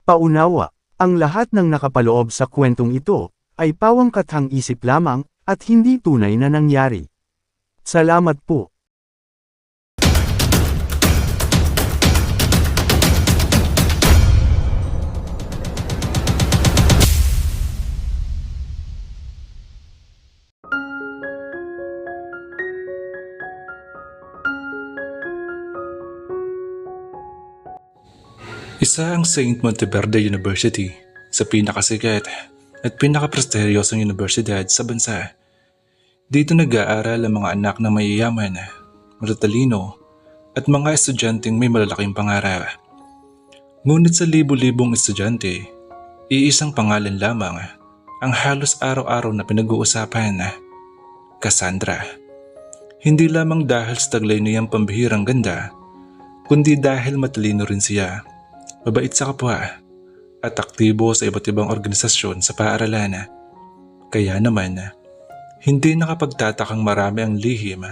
Paunawa, ang lahat ng nakapaloob sa kwentong ito, ay pawang kathang isip lamang, at hindi tunay na nangyari. Salamat po. Isa ang Saint Monteverde University sa pinakasikat at pinakaprestigyosong universidad sa bansa. Dito nag-aaral ang mga anak na mayayaman, matatalino at mga estudyanteng may malalaking pangarap. Ngunit sa libu-libong estudyante, iisang pangalan lamang ang halos araw-araw na pinag-uusapan, Cassandra. Hindi lamang dahil sa taglay niyang pambihirang ganda, kundi dahil matalino rin siya. Mabait sa kapwa at aktibo sa iba't ibang organisasyon sa paaralan. Kaya naman, hindi nakapagtatakang marami ang lihim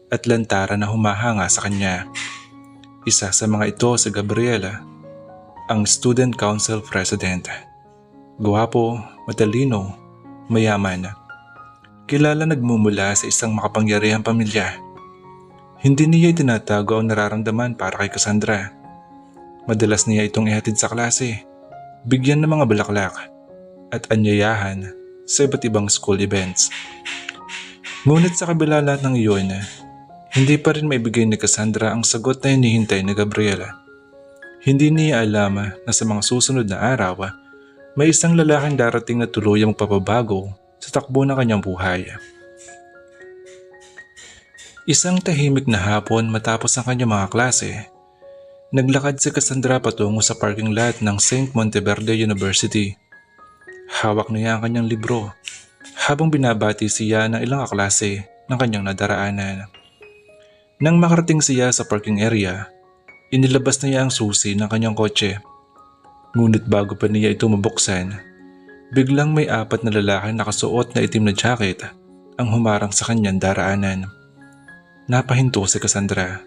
at lantaran na humahanga sa kanya. Isa sa mga ito si Gabriela, ang Student Council President. Gwapo, matalino, mayaman. Kilala nagmumula sa isang makapangyarihang pamilya. Hindi niya itinatago ang nararamdaman para kay Cassandra. Madalas niya itong ihatid sa klase, bigyan ng mga bulaklak, at anyayahan sa iba't ibang school events. Ngunit sa kabila lahat ng iyon, hindi pa rin maibigay ni Cassandra ang sagot na hinihintay ni Gabriela. Hindi niya alam na sa mga susunod na araw, may isang lalaking darating na tuluyang magpapabago sa takbo ng kanyang buhay. Isang tahimik na hapon matapos ang kanyang mga klase, naglakad si Cassandra patungo sa parking lot ng Saint Monteverde University. Hawak niya ang kanyang libro habang binabati siya ng ilang kaklase ng kanyang nadaraanan. Nang makarating siya sa parking area, inilabas niya ang susi ng kanyang kotse. Ngunit bago pa niya ito mabuksan, biglang may 4 na lalaki nakasuot na itim na jacket ang humarang sa kanyang daraanan. Napahinto si Cassandra.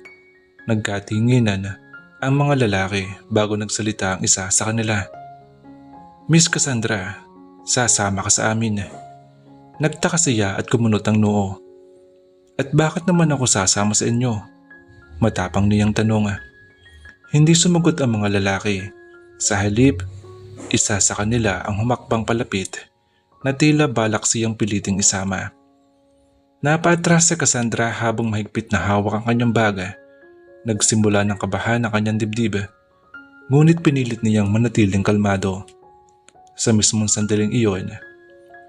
Nagkatinginan ang mga lalaki bago nagsalita ang isa sa kanila. "Miss Cassandra, sasama ka sa amin." Nagtaka siya at kumunot ang noo. "At bakit naman ako sasama sa inyo?" Matapang niyang tanong. Hindi sumagot ang mga lalaki. Sa halip, isa sa kanila ang humakbang palapit na tila balak siyang piliting isama. Napaatras si Cassandra habang mahigpit na hawak ang kanyang baga. Nagsimula ng kabahan ang kanyang dibdib, ngunit pinilit niyang manatiling kalmado. Sa mismong sandaling iyon,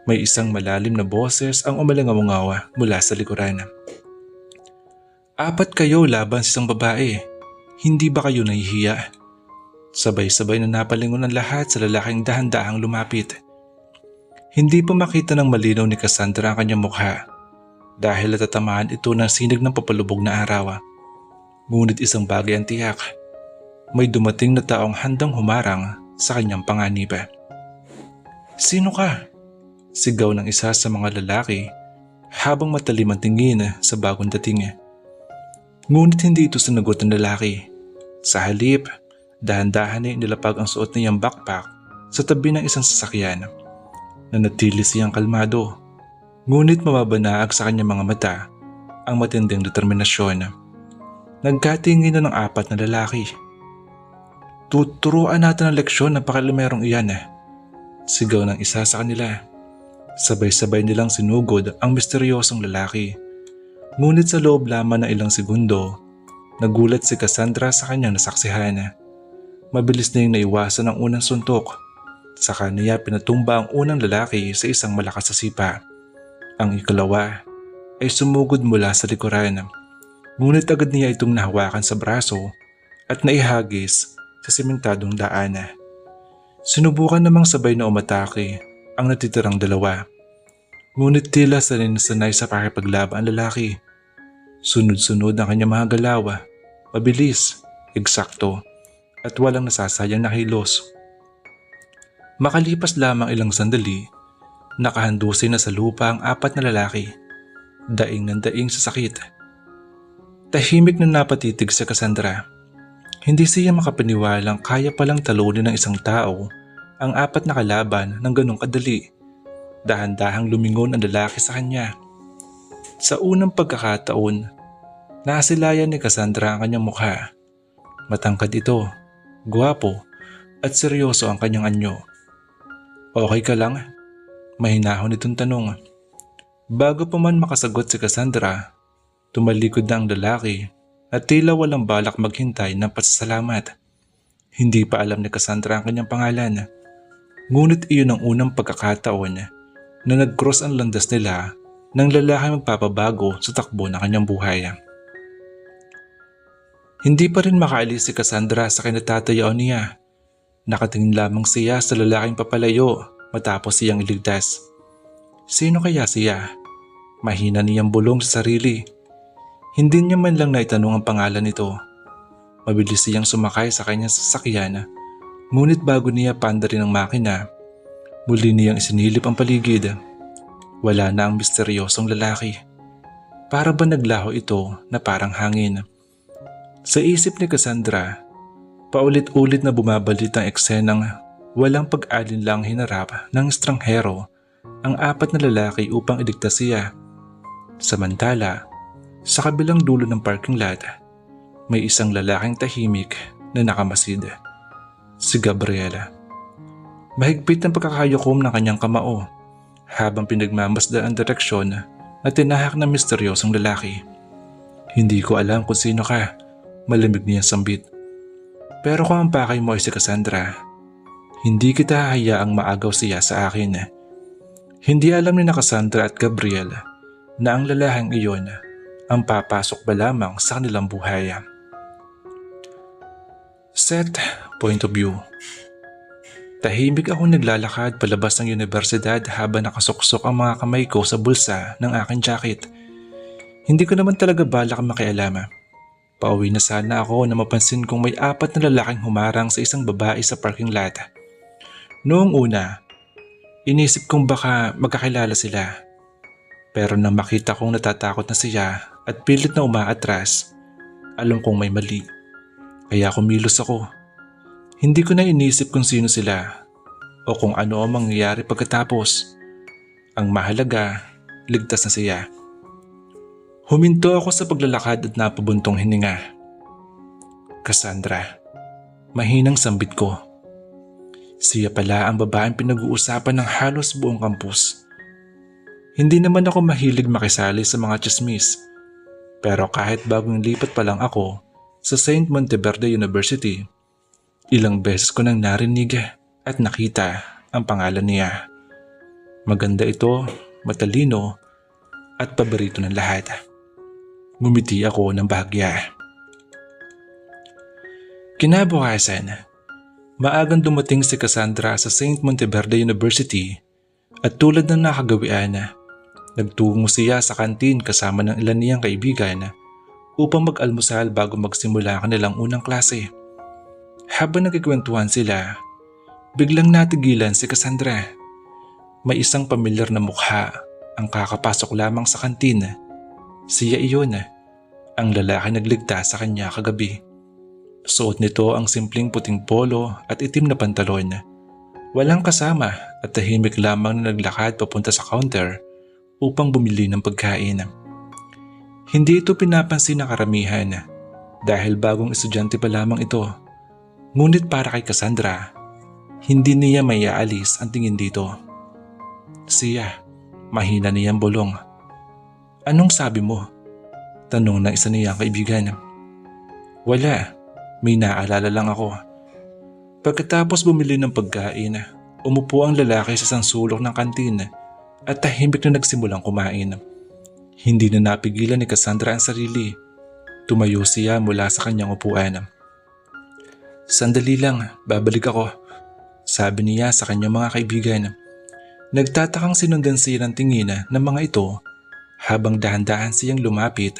may isang malalim na boses ang umalingaw-ngaw mula sa likuran. "4 kayo laban sa isang babae. Hindi ba kayo nahihiya?" Sabay-sabay na napalingon ang lahat sa lalaking dahan-dahang lumapit. Hindi pa makita ng malinaw ni Cassandra ang kanyang mukha dahil natatamaan ito ng sinag ng papalubog na araw. Ngunit isang bagay ang tiyak, may dumating na taong handang humarang sa kanyang panganib. "Sino ka?" Sigaw ng isa sa mga lalaki habang matalim ang tingin sa bagong dating. Ngunit hindi ito sinagot ng lalaki. Sa halip, dahan-dahan na inilapag ang suot niyang backpack sa tabi ng isang sasakyan. Nanatili siyang kalmado, ngunit mababanaag sa kanyang mga mata ang matinding determinasyon. Nagkatingin na ng 4 na lalaki. "Tuturuan natin ang leksyon ng pakilamerong iyan," sigaw ng isa sa kanila. Sabay-sabay nilang sinugod ang misteryosong lalaki. Ngunit sa loob lamang ng ilang segundo, nagulat si Cassandra sa kanyang nasaksihan. Mabilis na yung naiwasan ang unang suntok. Saka niya pinatumba ang unang lalaki sa isang malakas na sipa. Ang ikalawa ay sumugod mula sa likuran. Ngunit agad niya itong nahawakan sa braso at naihagis sa simentadong daan. Sinubukan namang sabay na umatake ang natitirang dalawa. Ngunit tila sanay na sanay sa pakipaglaban ang lalaki. Sunod-sunod ang kanyang mga galaw, mabilis, eksakto, at walang nasasayang na kilos. Makalipas lamang ilang sandali, nakahandusay na sa lupa ang 4 na lalaki, daing ng daing sa sakit. Tahimik na napatitig si Cassandra. Hindi siya makapaniwalang kaya palang talunin ng isang tao ang apat na kalaban ng ganong kadali. Dahan-dahang lumingon ang lalaki sa kanya. Sa unang pagkakataon, nasilayan ni Cassandra ang kanyang mukha. Matangkad ito, gwapo at seryoso ang kanyang anyo. Okay ka lang? Mahinahon itong tanong. Bago pa man makasagot si Cassandra, tumalikod na ang lalaki at tila walang balak maghintay ng pasasalamat. Hindi pa alam ni Cassandra ang kanyang pangalan. Ngunit iyon ang unang pagkakataon na nag-cross ang landas nila ng lalaki magpapabago sa takbo ng kanyang buhay. Hindi pa rin makaalis si Cassandra sa kinatatayaw niya. Nakatingin lamang siya sa lalaking papalayo matapos siyang iligtas. Sino kaya siya? Mahina niyang bulong sa sarili. Hindi niya man lang naitanong ang pangalan nito. Mabilis siyang sumakay sa kanyang sasakyan, ngunit bago niya paandarin ang makina, muli niyang isinilip ang paligid. Wala na ang misteryosong lalaki. Para ba naglaho ito na parang hangin? Sa isip ni Cassandra, paulit-ulit na bumabalit ang eksenang walang pag-alinlang hinarap ng estranghero ang apat na lalaki upang iligtas siya. Samantala, sa kabilang dulo ng parking lot, may isang lalaking tahimik na nakamasid. Si Gabriela. Mahigpit ang pagkakayukom ng kanyang kamao habang pinagmamasdan ang direksyon na tinahak ng misteryosong lalaki. Hindi ko alam kung sino ka, malamig niya sambit. Pero kung ang pakay mo ay si Cassandra, hindi kita hayaang maagaw siya sa akin. Hindi alam ni na Cassandra at Gabriel na ang lalaking iyon ang papasok ba lamang sa kanilang buhay. Set point of view. Tahimik akong naglalakad palabas ng universidad habang nakasuksok ang mga kamay ko sa bulsa ng aking jacket. Hindi ko naman talaga balak makialam. Pauwi na sana ako na mapansin kong may apat na lalaking humarang sa isang babae sa parking lot. Noong una, inisip kong baka magkakilala sila. Pero nang makita kong natatakot na siya at pilit na umaatras, alam kong may mali. Kaya kumilos ako. Hindi ko na inisip kung sino sila o kung ano ang mangyayari pagkatapos. Ang mahalaga, ligtas na siya. Huminto ako sa paglalakad at napabuntong hininga. Cassandra. Mahinang sambit ko. Siya pala ang babaeng pinag-uusapan ng halos buong kampus. Hindi naman ako mahilig makisali sa mga tsismis. Pero kahit bagong lipat pa lang ako sa St. Monteverde University, ilang beses ko nang narinig at nakita ang pangalan niya. Maganda ito, matalino at paborito ng lahat. Ngumiti ako ng bahagya. Kinabukasan, maagang dumating si Cassandra sa St. Monteverde University at tulad ng nakagawian, nagtungo siya sa kantin kasama ng ilan niyang kaibigan upang mag-almusal bago magsimula ang kanilang unang klase. Habang nagkikwentuhan sila, biglang natigilan si Cassandra. May isang pamilyar na mukha ang kakapasok lamang sa kantin. Siya iyon, ang lalaki nagligtas sa kanya kagabi. Suot nito ang simpleng puting polo at itim na pantalon. Walang kasama at tahimik lamang na naglakad papunta sa counter upang bumili ng pagkain. Hindi ito pinapansin ng karamihan dahil bagong estudyante pa lamang ito. Ngunit para kay Cassandra, hindi niya maiaalis ang tingin dito. Siya, mahina niyang bulong. Anong sabi mo? Tanong ng isa niyang kaibigan. Wala, may naalala lang ako. Pagkatapos bumili ng pagkain, umupo ang lalaki sa isang sulok ng kantin at tahimik na nagsimulang kumain. Hindi na napigilan ni Cassandra ang sarili. Tumayo siya mula sa kanyang upuan. Sandali lang, babalik ako, sabi niya sa kanyang mga kaibigan. Nagtatakang sinundan siya ng tingin ng mga ito habang dahan-dahan siyang lumapit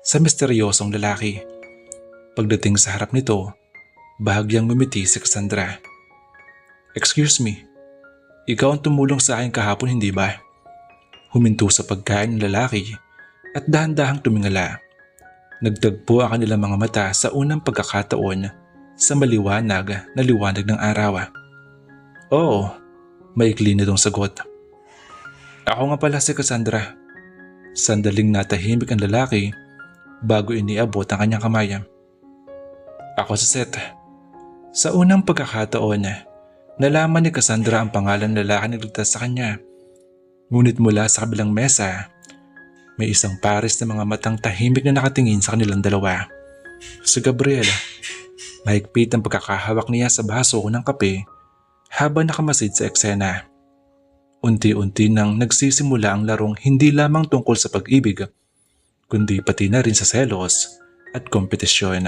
sa misteryosong lalaki. Pagdating sa harap nito, bahagyang ngumiti si Cassandra. Excuse me, ikaw ang tumulong sa akin kahapon, hindi ba? Huminto sa pagkain ng lalaki at dahan-dahang tumingala. Nagtagpo ang kanilang mga mata sa unang pagkakataon sa maliwanag na liwanag ng araw. Oo, maikli nitong sagot. Ako nga pala si Cassandra. Sandaling natahimik ang lalaki bago iniabot ang kanyang kamay. Ako si Seth. Sa unang pagkakataon, nalaman ni Cassandra ang pangalan ng lalaki na nagligtas sa kanya. Ngunit mula sa kabilang mesa, may isang pares na mga matang tahimik na nakatingin sa kanilang dalawa. Si Gabriel, mahigpit ang pagkakahawak niya sa baso ng kape habang nakamasid sa eksena. Unti-unti nang nagsisimula ang larong hindi lamang tungkol sa pag-ibig, kundi pati na rin sa selos at kompetisyon.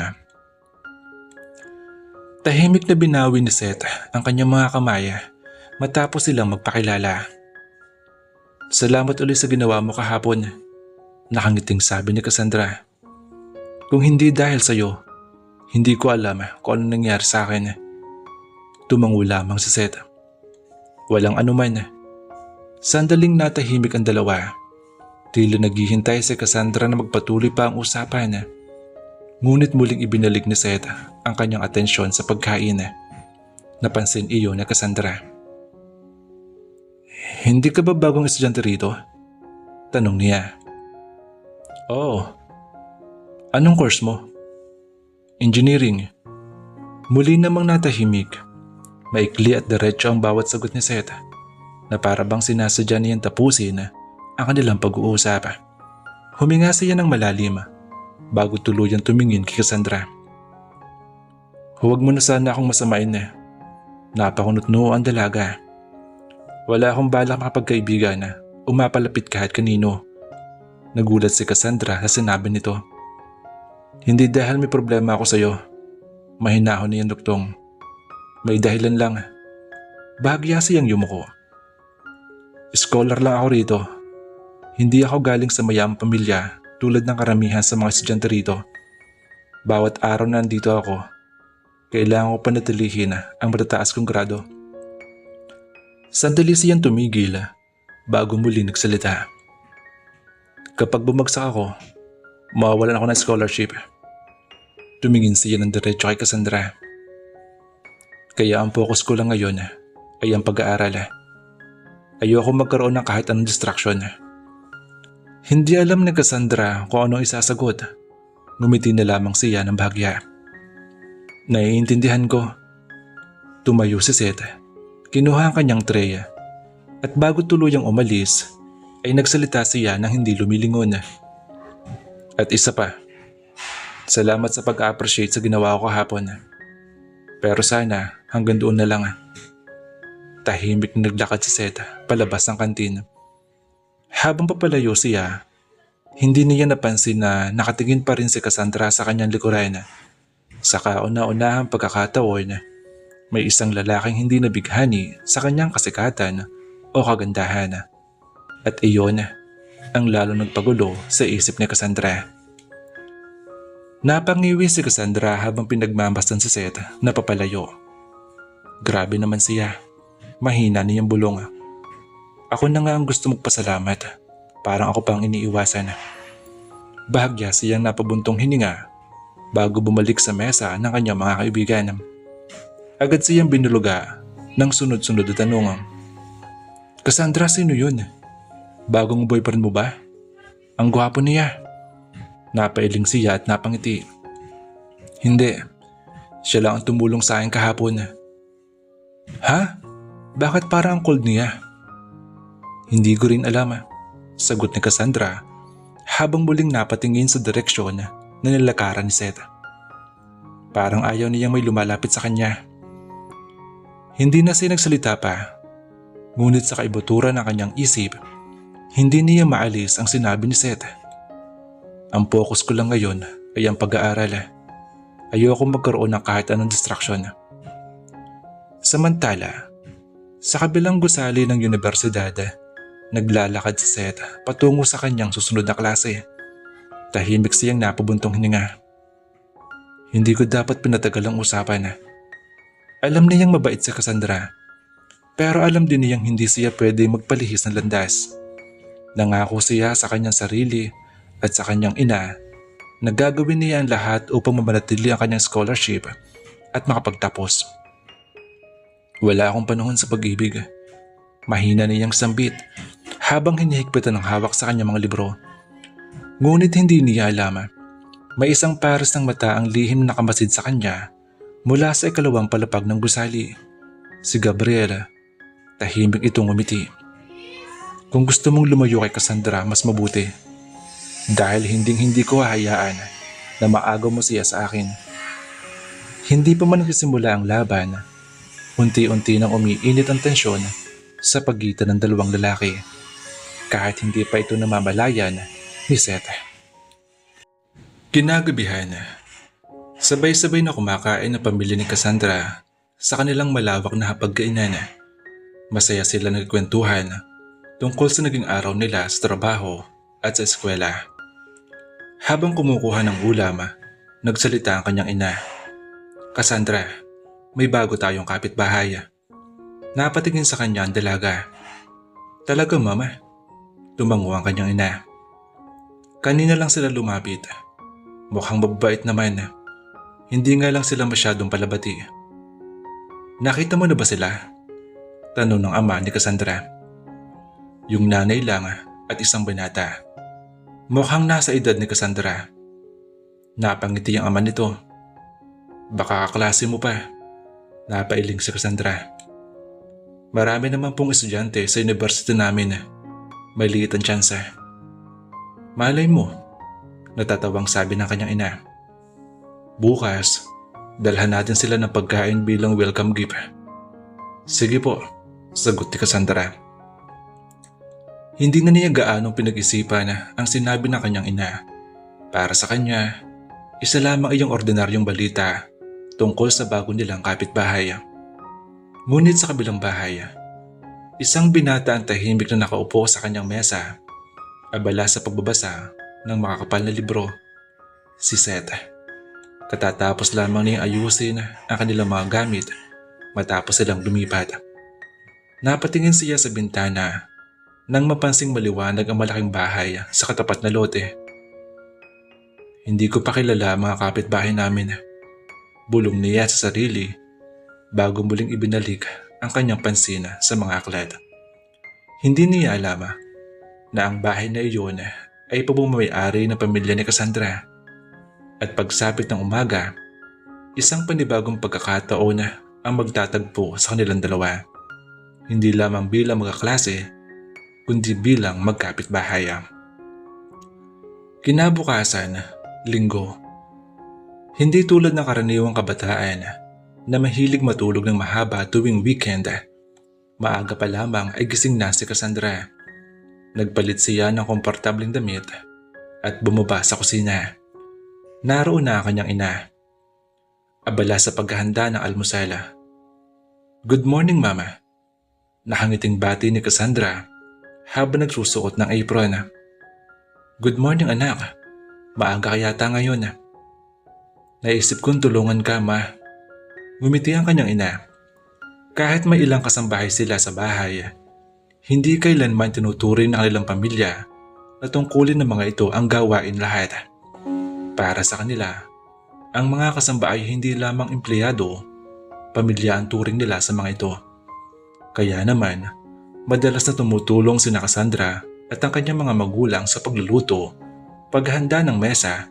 Tahimik na binawi ni Seth ang kanyang mga kamay matapos silang magpakilala. Salamat ulit sa ginawa mo kahapon, nakangiting sabi ni Cassandra. Kung hindi dahil sa iyo, hindi ko alam kung ano nangyari sa akin. Tumango lamang si Seth. Walang anuman. Sandaling natahimik ang dalawa. Tila naghihintay si Cassandra na magpatuloy pa ang usapan. Ngunit muling ibinalik ni Seth ang kanyang atensyon sa pagkain. Napansin iyon ni Cassandra. Hindi ka ba bagong estudyante rito? Tanong niya. Oo. Anong course mo? Engineering. Muli namang natahimik. Maikli at diretso ang bawat sagot ni Seth na para bang sinasadya niyang tapusin ang kanilang pag-uusap. Huminga siya ng malalim bago tuluyang tumingin kay Cassandra. Huwag mo na sana akong masamain na. Napakunot-noo ang dalaga. Wala akong balak makapagkaibigan na umapalapit kahit kanino. Nagulat si Cassandra sa sinabi nito. Hindi dahil may problema ako sa iyo. Mahinahon niyan duktong. May dahilan lang. Bahagya siyang yumuko. Scholar lang ako rito. Hindi ako galing sa mayamang pamilya tulad ng karamihan sa mga estudyante rito. Bawat araw na nandito ako, kailangan ko panatilihin ang matataas kong grado. Sandali siyang tumigil bago muli nagsalita. Kapag bumagsak ako, mawawalan ako ng scholarship. Tumingin siya ng diretso kay Cassandra. Kaya ang focus ko lang ngayon ay ang pag-aaral. Ayoko magkaroon ng kahit anong distraction. Hindi alam ni Cassandra kung anong isasagot. Ngumiti na lamang siya ng bahagya. Naiintindihan ko. Tumayo si Seth. Kinuha ang kanyang tray. At bago tuluyang umalis, ay nagsalita siya ng hindi lumilingon. At isa pa, salamat sa pag-appreciate sa ginawa ko kahapon. Pero sana hanggang doon na lang. Tahimik na naglakad si Seth palabas ng kantin. Habang papalayo siya, hindi niya napansin na nakatingin pa rin si Cassandra sa kanyang likuran. Sa kauna-unahang pagkakataon, may isang lalaking hindi nabighani sa kanyang kasikatan o kagandahan. At iyon ang lalo nagpagulo sa isip ni Cassandra. Napangiwi si Cassandra habang pinagmamasdan si Seth na papalayo. Grabe naman siya. Mahina niyang bulong. Ako na nga ang gusto magpasalamat. Parang ako pang iniiwasan. Bahagya siyang napabuntong hininga bago bumalik sa mesa ng kanyang mga kaibigan. Agad siyang binuluga ng sunod-sunod na tanong. Cassandra, sino yun? Bagong boyfriend mo ba? Ang gwapo niya. Napailing siya at napangiti. Hindi. Siya lang ang tumulong sa akin kahapon. Ha? Bakit parang ang cold niya? Hindi ko rin alam, sagot ni Cassandra habang muling napatingin sa direksyon na nilakaran ni Seth. Parang ayaw niyang may lumalapit sa kanya. Hindi na siya nagsalita pa, ngunit sa kaibuturan ng kanyang isip, hindi niya maalis ang sinabi ni Seth. Ang focus ko lang ngayon ay ang pag-aaral. Ayoko magkaroon ng kahit anong distraction. Samantala, sa kabilang gusali ng universidad, naglalakad si Seth patungo sa kanyang susunod na klase. Tahimik siyang napabuntong hininga. Hindi ko dapat pinatagal ang usapan. Alam niyang mabait si Cassandra, pero alam din niyang hindi siya pwede magpalihis ng landas. Nangako siya sa kanyang sarili at sa kanyang ina na gagawin niya ang lahat upang mamanatili ang kanyang scholarship at makapagtapos. Wala akong panahon sa pag-ibig. Mahina niyang sambit habang hinihigpitan ng hawak sa kanyang mga libro. Ngunit hindi niya alam, may isang pares ng mata ang lihim na nakamasid sa kanya mula sa ikalawang palapag ng gusali. Si Gabriel. Tahimik itong umiti. Kung gusto mong lumayo kay Cassandra, mas mabuti. Dahil hindi ko hahayaan na maagaw mo siya sa akin. Hindi pa man nagsisimula ang laban, unti-unti nang umiinit ang tensyon sa pagitan ng dalawang lalaki. Kahit hindi pa ito namamalayan ni Seth. Kinagabihan, sabay-sabay na kumakain ang pamilya ni Cassandra sa kanilang malawak na hapagkainan. Masaya sila nagkwentuhan tungkol sa naging araw nila sa trabaho at sa eskwela. Habang kumukuha ng ulam, nagsalita ang kanyang ina. Cassandra, may bago tayong kapitbahay. Napatingin sa kanya ang dalaga. Talaga mama? Tumango ang kanyang ina. Kanina lang sila lumapit. Mukhang mababait naman. Hindi nga lang sila masyadong palabati. Nakita mo na ba sila? Tanong ng ama ni Cassandra. Yung nanay lang at isang binata. Mukhang nasa edad ni Cassandra. Napangiti ang ama nito. Baka kaklase mo pa. Napailing si Cassandra. Marami naman pong estudyante sa university namin. May liit ang tsansa. Malay mo, natatawang sabi ng kanyang ina. Bukas, dalhan natin sila ng pagkain bilang welcome gift. Sige po, sagot ni Cassandra. Hindi na niya gaanong pinag-isipan ang sinabi ng kanyang ina. Para sa kanya, isa lamang iyong ordinaryong balita tungkol sa bago nilang kapitbahay. Ngunit sa kabilang bahay, isang binata ang tahimik na nakaupo sa kanyang mesa, abala sa pagbabasa ng makakapal na libro. Si Seth. Katatapos lamang niyang ayusin ang kanilang mga gamit matapos silang lumipat. Napatingin siya sa bintana nang mapansing maliwanag ang malaking bahay sa katapat na lote. Hindi ko pa kilala ang mga kapitbahay namin. Bulong niya sa sarili bago muling ibinalik ang kanyang pansin sa mga aklat. Hindi niya alam na ang bahay na iyon ay pabumay-ari ng pamilya ni Cassandra. At pagsapit ng umaga, isang panibagong pagkakataon ang magtatagpo sa kanilang dalawa. Hindi lamang bilang magkaklase, kundi bilang magkapitbahay. Kinabukasan, linggo. Hindi tulad ng karaniwang kabataan na mahilig matulog ng mahaba tuwing weekend. Maaga pa lamang ay gising na si Cassandra. Nagpalit siya ng komportableng damit at bumaba sa kusina. Naroon na ang kanyang ina. Abala sa paghahanda ng almusal. Good morning, Mama. Nakangiting bati ni Cassandra habang nagsusuot ng apron. Good morning, anak. Maaga ka yata ngayon. Naisip kong tulungan ka, Ma. Ngumiti ang kanyang ina. Kahit may ilang kasambahay sila sa bahay, hindi kailanman tinuturing ng kanilang pamilya na tungkulin ng mga ito ang gawain lahat. Para sa kanila, ang mga kasambahay hindi lamang empleyado, pamilya ang turing nila sa mga ito. Kaya naman, madalas na tumutulong sina Cassandra at ang kanyang mga magulang sa pagluluto, paghahanda ng mesa,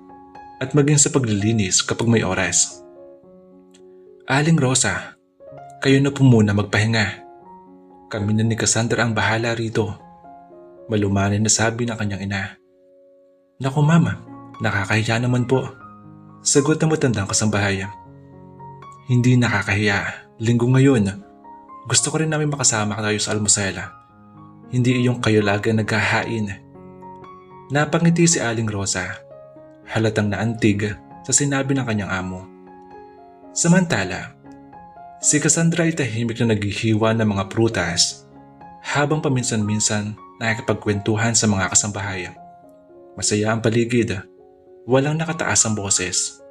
at maging sa paglilinis kapag may oras. Aling Rosa, kayo na po muna magpahinga. Kami na ni Cassandra ang bahala rito. Malumanin na sabi ng kanyang ina. Naku mama, nakakahiya naman po. Sagot ng matandang kasambahay. Hindi nakakahiya, linggo ngayon. Gusto ko rin namin makasama tayo sa almusal. Hindi iyong kayo lagi naghahain. Napangiti si Aling Rosa. Halatang naantig sa sinabi ng kanyang amo. Samantala, si Cassandra ay tahimik na naghihiwa ng mga prutas habang paminsan-minsan nakikipagkwentuhan sa mga kasambahay. Masaya ang paligid. Walang nakataas ang boses.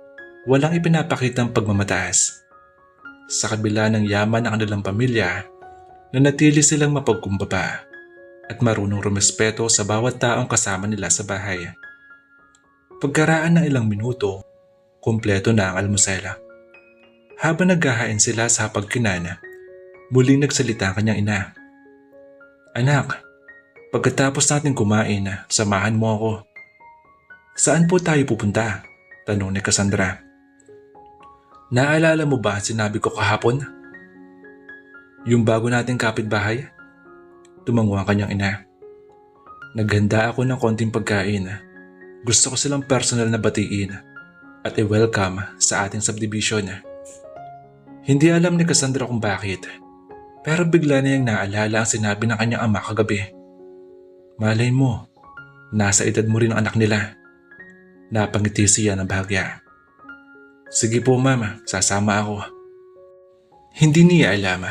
Walang ipinapakitang pagmamataas. Sa kabila ng yaman ng kanilang pamilya, nanatili silang mapagkumbaba at marunong rumespeto sa bawat taong kasama nila sa bahay. Pagkaraan ng ilang minuto, kumpleto na ang almusal. Habang naghahain sila sa hapagkainan, muling nagsalita ang kanyang ina. Anak, pagkatapos natin kumain, samahan mo ako. Saan po tayo pupunta? Tanong ni Cassandra. Naalala mo ba ang sinabi ko kahapon? Yung bago nating kapitbahay? Tumango ang kanyang ina. Naghanda ako ng konting pagkain. Gusto ko silang personal na batiin at i-welcome sa ating subdivision. Hindi alam ni Cassandra kung bakit, pero bigla niyang naalala ang sinabi ng kanyang ama kagabi. Malay mo, nasa edad mo rin ang anak nila. Napangiti siya ng bahagya. Sige po mama, sasama ako. Hindi niya alam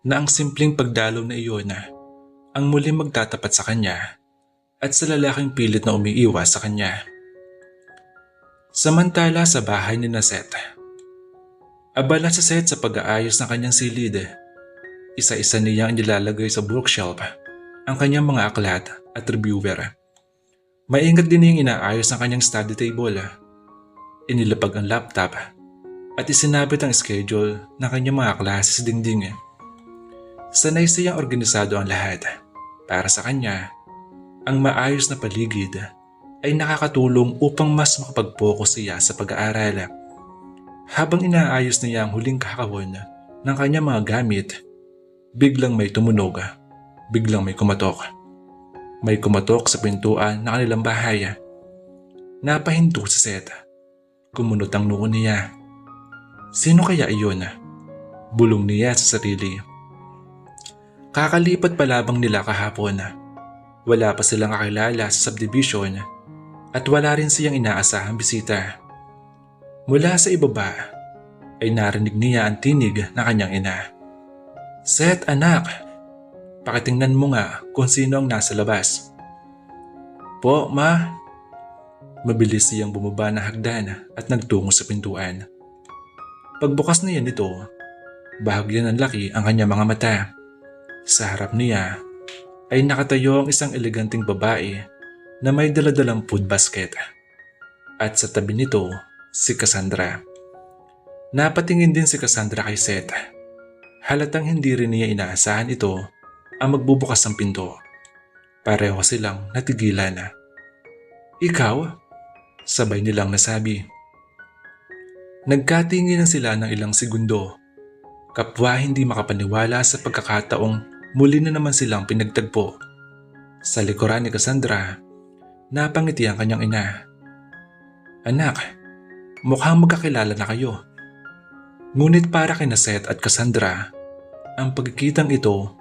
na ang simpleng pagdalaw na iyon ang muling magtatapat sa kanya at sa lalaking pilit na umiiwas sa kanya. Samantala sa bahay ni Seth. Abala si Seth sa pag-aayos ng kanyang silid. Isa-isa niyang nilalagay sa bookshelf ang kanyang mga aklat at reviewer. Maingat din niyang inaayos ang kanyang study table. Inilapag ang laptop at isinabit ang schedule ng kanyang mga klase sa dingding. Sanay siyang organisado ang lahat. Para sa kanya, ang maayos na paligid ay nakakatulong upang mas makapag-focus siya sa pag-aaral. Habang inaayos niya ang huling kakawon ng kanyang mga gamit, biglang may tumunog, biglang may kumatok. May kumatok sa pintuan ng kanilang bahay. Napahinto si Seth. Kumunot ang noo niya. Sino kaya iyon? Bulong niya sa sarili. Kakalipat pa labang nila kahapon. Wala pa silang kakilala sa subdivision at wala rin siyang inaasahang bisita. Mula sa ibaba ay narinig niya ang tinig ng kanyang ina. Seth anak, pakitingnan mo nga kung sino ang nasa labas. Po ma. Mabilis siyang bumaba na hagdan at nagtungo sa pintuan. Pagbukas niya nito, bahagya ng laki ang kanyang mga mata. Sa harap niya ay nakatayo ang isang eleganteng babae na may daladalang food basket. At sa tabi nito, si Cassandra. Napatingin din si Cassandra kay Seth. Halatang hindi rin niya inaasahan ito ang magbubukas ng pinto. Pareho silang natigilan. Ikaw? Sabay nilang nasabi. Nagkatinginan sila ng ilang segundo. Kapwa hindi makapaniwala sa pagkakataong muli na naman silang pinagtagpo. Sa likuran ni Cassandra, napangiti ang kanyang ina. Anak, mukhang magkakilala na kayo. Ngunit para kina Seth at Cassandra, ang pagkikitang ito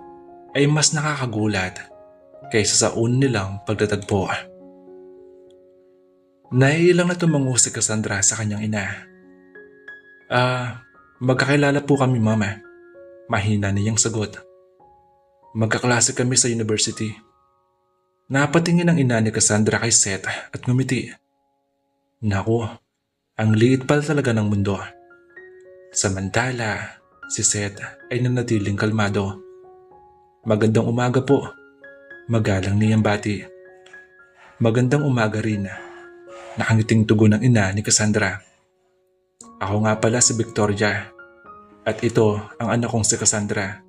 ay mas nakakagulat kaysa sa una nilang pagtatagpo. Naiilang na tumango si Cassandra sa kanyang ina. Magkakilala po kami mama. Mahina niyang sagot. Magkaklase kami sa university. Napatingin ang ina ni Cassandra kay Seth at ngumiti. Naku, ang liit pala talaga ng mundo. Samantala, si Seth ay nanatiling kalmado. Magandang umaga po. Magalang niyang bati. Magandang umaga rin. Nakangiting tugon ng ina ni Cassandra. Ako nga pala si Victoria. At ito ang anak kong si Cassandra.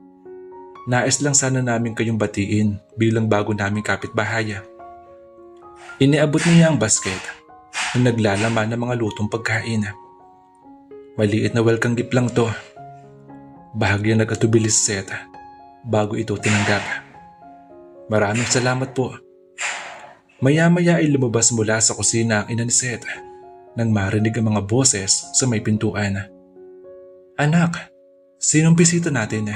Nais lang sana namin kayong batiin bilang bago naming kapitbahay. Iniabot niya ang basket na naglalaman ng mga lutong pagkain. Maliit na welcome gift lang to. Bahagya nag-atubili si Seth bago ito tinanggap. Maraming salamat po. Maya-maya ay lumabas mula sa kusina ang ina ni Seth nang marinig ang mga boses sa may pintuan. Anak, sinong bisita natin?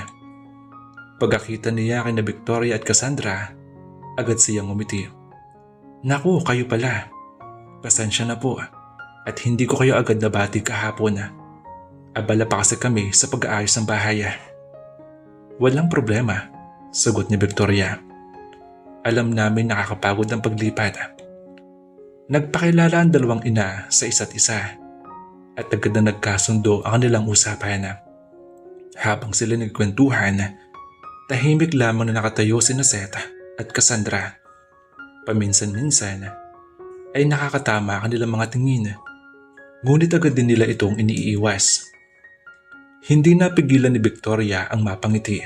Pagkakita niya kina Victoria at Cassandra, agad siyang ngumiti. Naku, kayo pala. Pasensya na po at hindi ko kayo agad nabati kahapon. Abala pa kasi kami sa pag-aayos ng bahay. Walang problema, sagot ni Victoria. Alam namin nakakapagod ang paglipat. Nagpakilala ang dalawang ina sa isa't isa at agad na nagkasundo ang kanilang usapan. Habang sila nagkwentuhan, tahimik lamang na nakatayo sina Seth at Cassandra. Paminsan-minsan ay nakakatama ang kanilang mga tingin. Ngunit agad din nila itong iniiwas. Hindi napigilan ni Victoria ang mapangiti.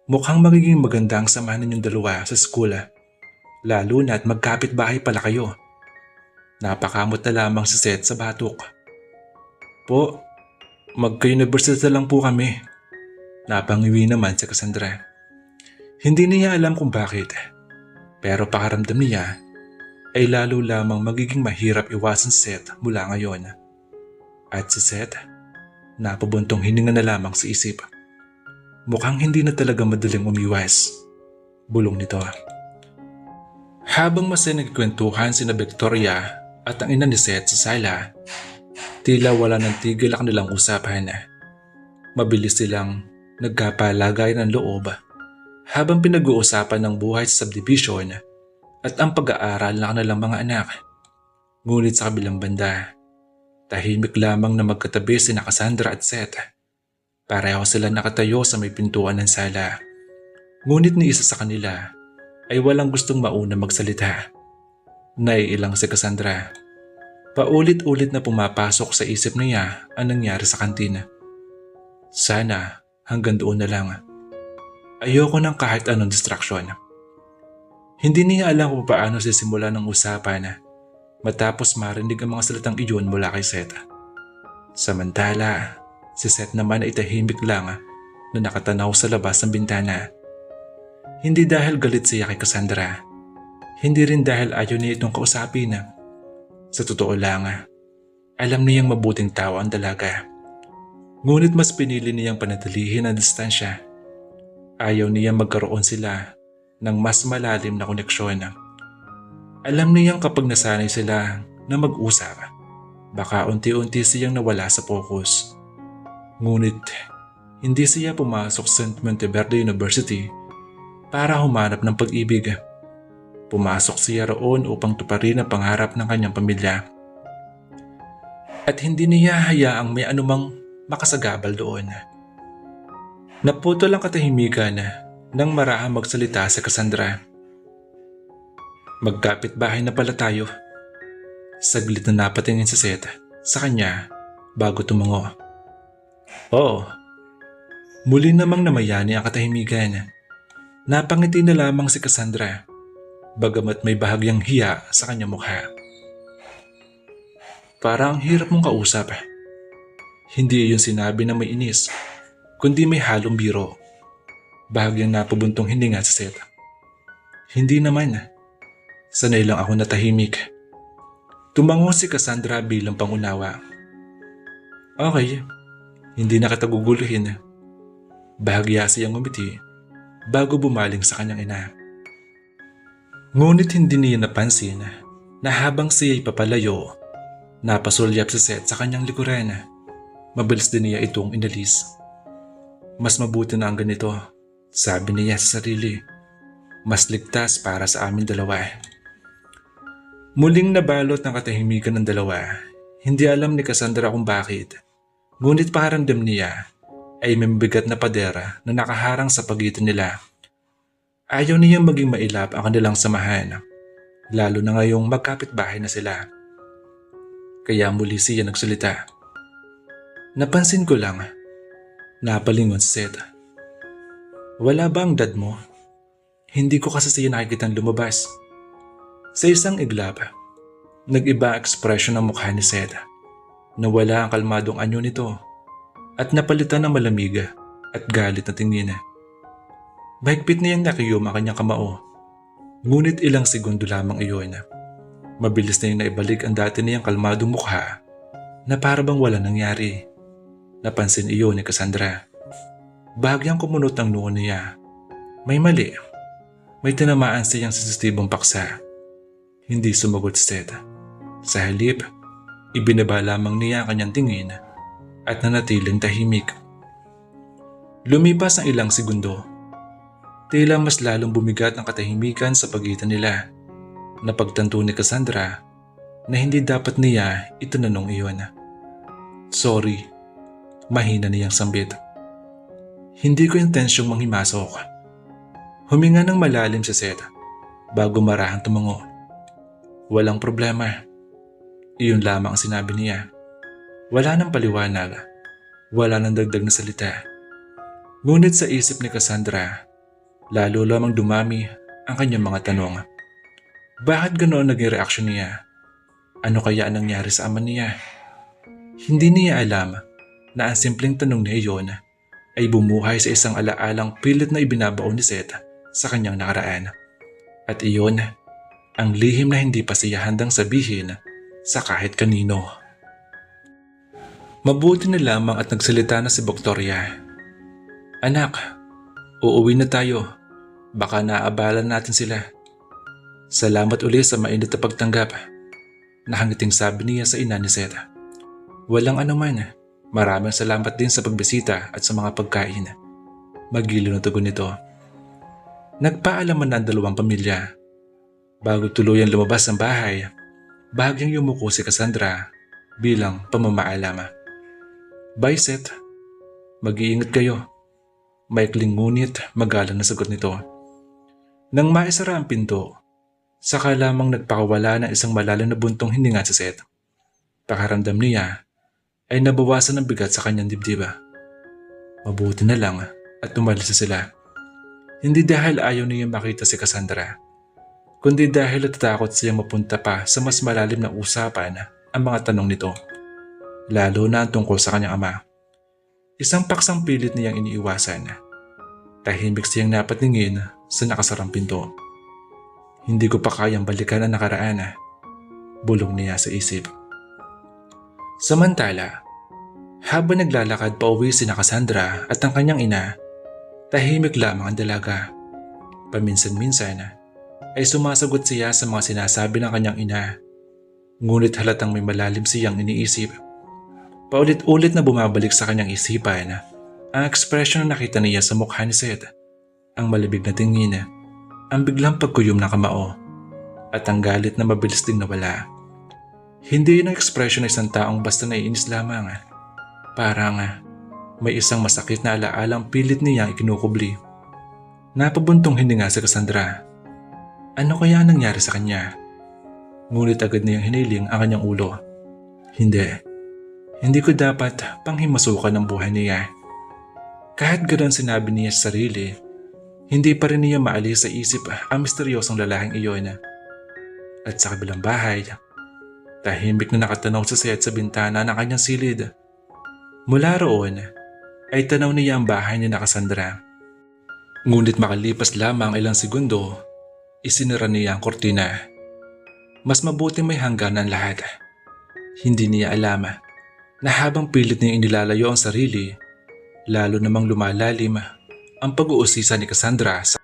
Mukhang magiging maganda ang samahan ninyong dalawa sa school, lalo na't magkapit-bahay pala kayo. Napakamot na lamang si Seth sa batok. Po, magka-university lang po kami. Napangiwi naman si Cassandra. Hindi niya alam kung bakit, pero pakaramdam niya ay lalo lamang magiging mahirap iwasan si Seth mula ngayon. At si Seth, napabuntong hininga na lamang sa isip. Mukhang hindi na talaga madaling umiwas. Bulong nito. Habang masaya nagkwentuhan sina Victoria at ang ina ni Seth sa sala, tila wala nang tigil ang kanilang usapan. Mabilis silang nagkapalagay ng loob habang pinag-uusapan ng buhay sa subdivision at ang pag-aaral ng kanilang mga anak. Ngunit sa kabilang banda, tahimik lamang na magkatabi sina Cassandra at Seth. Pareho sila nakatayo sa may pintuan ng sala. Ngunit ni isa sa kanila ay walang gustong mauna magsalita. Naiilang si Cassandra. Paulit-ulit na pumapasok sa isip niya ang nangyari sa kantina. Sana hanggang doon na lang. Ayoko ng kahit anong distraction. Hindi niya alam kung paano sisimula ng usapan matapos marinig ang mga salitang iyon mula kay Seth. Samantala, si Seth naman ay tahimik lang na nakatanaw sa labas ng bintana. Hindi dahil galit siya kay Cassandra. Hindi rin dahil ayaw niya itong kausapin. Sa totoo lang, alam niyang mabuting tao ang dalaga. Ngunit mas pinili niyang panatilihin ang distansya. Ayaw niyang magkaroon sila ng mas malalim na koneksyon. Alam niyang kapag nasanay sila na mag-usap, baka unti-unti siyang nawala sa focus. Ngunit hindi siya pumasok sa St. Monteverde University para humanap ng pag-ibig. Pumasok siya roon upang tuparin ang pangarap ng kanyang pamilya. At hindi niya hayaang may anumang makasagabal doon. Naputol ang katahimikan nang marahang magsalita si Cassandra. Magkapit-bahay na pala tayo. Saglit na napatingin si Seth sa kanya bago tumango. Oo. Muli namang namayani ang katahimikan. Napangiti na lamang si Cassandra, bagamat may bahagyang hiya sa kanyang mukha. Parang hirap mong kausap. Hindi iyon sinabi na may inis, kundi may halong biro. Bahagyang napabuntong hininga si Seth. Hindi naman. Sanay lang ako na tahimik. Tumango si Cassandra bilang pangunawa. Okay, hindi na kita guguluhin. Bahagya siyang ngumiti bago bumaling sa kanyang ina. Ngunit hindi niya napansin na habang siya'y papalayo, napasulyap si Seth sa kanyang likuran. Mabilis din niya itong inalis. Mas mabuti na ang ganito, sabi niya sa sarili. Mas ligtas para sa amin dalawa. Muling nabalot ng katahimikan ng dalawa. Hindi alam ni Cassandra kung bakit. Ngunit pakiramdam niya ay may mabigat na padera na nakaharang sa pagitan nila. Ayaw niyang maging mailap ang kanilang samahan, lalo na ngayong magkapit-bahay na sila. Kaya muli siya nagsalita. Napansin ko lang, napalingon si Seth. Wala ba ang dad mo? Hindi ko kasi siya nakikitang lumabas. Sa isang iglap, nag-iba ang ekspresyon ng mukha ni Seth. Nawala ang kalmadong anyo nito at napalitan ng malamig at galit na tingin. Mahigpit niyang nakiyom ang kanyang kamao. Ngunit ilang segundo lamang iyon. Mabilis na niyang naibalik ang dati niyang kalmadong mukha na para bang wala nangyari. Napansin iyon ni Cassandra. Bahagyang kumunot ang noo niya. May mali. May tinamaan siyang sensitibong paksa. Hindi sumagot si Seth. Sa halip, ibinaba lamang niya ang kanyang tingin at nanatiling tahimik. Lumipas ang ilang segundo. Tila mas lalong bumigat ang katahimikan sa pagitan nila. Napagtanto ni Cassandra na hindi dapat niya itinanong iyon. Sorry, mahina niyang sambit. Hindi ko intensyong manghimasok. Huminga ng malalim si Seth bago marahang tumango. Walang problema. Iyon lamang ang sinabi niya. Wala nang paliwanag. Wala nang dagdag na salita. Ngunit sa isip ni Cassandra, lalo lamang dumami ang kanyang mga tanong. Bakit ganoon naging reaksyon niya? Ano kaya ang nangyari sa ama niya? Hindi niya alam na ang simpleng tanong na iyon ay bumuhay sa isang alaalang pilit na ibinabaon ni Seth sa kanyang nakaraan. At iyon ang lihim na hindi pa siya handang sabihin sa kahit kanino. Mabuti na lamang at nagsalita na si Victoria. Anak, uuwi na tayo. Baka naaabalan natin sila. Salamat uli sa mainit na pagtanggap. Nahangiting sabi niya sa ina ni Seth. Walang anuman. Maraming salamat din sa pagbisita at sa mga pagkain. Magiliw na tugon nito. Nagpaalaman na ang dalawang pamilya. Bago tuluyang lumabas ng bahay, bahagyang yumuko si Cassandra bilang pamamaalama. Bye Seth. Mag-iingat kayo. Maikling ngunit magalang na sagot nito. Nang maisara ang pinto, saka lamang nagpakawala ng isang malalim na buntong hininga sa Seth. Pakaramdam niya ay nabawasan ng bigat sa kanyang dibdib. Mabuti na lang at umalis na sila. Hindi dahil ayaw niya makita si Cassandra, kundi dahil natatakot siyang mapunta pa sa mas malalim na usapan ang mga tanong nito, lalo na tungkol sa kanyang ama. Isang paksang pilit niyang iniiwasan. Tahimik siyang napatingin sa nakasarang pinto. Hindi ko pa kayang balikan ang nakaraan, bulong niya sa isip. Samantala, habang naglalakad pa uwi si Cassandra at ang kanyang ina, tahimik lamang ang dalaga. Paminsan-minsan ay sumasagot siya sa mga sinasabi ng kanyang ina, ngunit halatang may malalim siyang iniisip. Paulit-ulit na bumabalik sa kanyang isipan ang ekspresyon na nakita niya sa mukha ni Seth, ang malibig na tingin, ang biglang pagkuyom ng kamao, at ang galit na mabilis ding nawala. Hindi yun ang ekspresyon ng isang taong basta naiinis lamang. Parang may isang masakit na alaalang pilit niya ikinukubli. Napabuntong hininga si Cassandra. Ano kaya nangyari sa kanya? Ngunit agad niyang hiniling ang kanyang ulo. Hindi ko dapat panghimasukan ang buhay niya. Kahit ganoon sinabi niya sa sarili, hindi pa rin niya maalis sa isip ang misteryosong lalaking iyon. At sa kabilang bahay, tahimik na nakatanaw si Seth sa bintana ng kanyang silid. Mula roon ay tanaw niya ang bahay ni Cassandra. Ngunit makalipas lamang ilang segundo, isinara niya ang kortina. Mas mabuti may hangganan lahat. Hindi niya alam na habang pilit niya inilalayo ang sarili, lalo namang lumalalim ang pag-uusisa ni Cassandra sa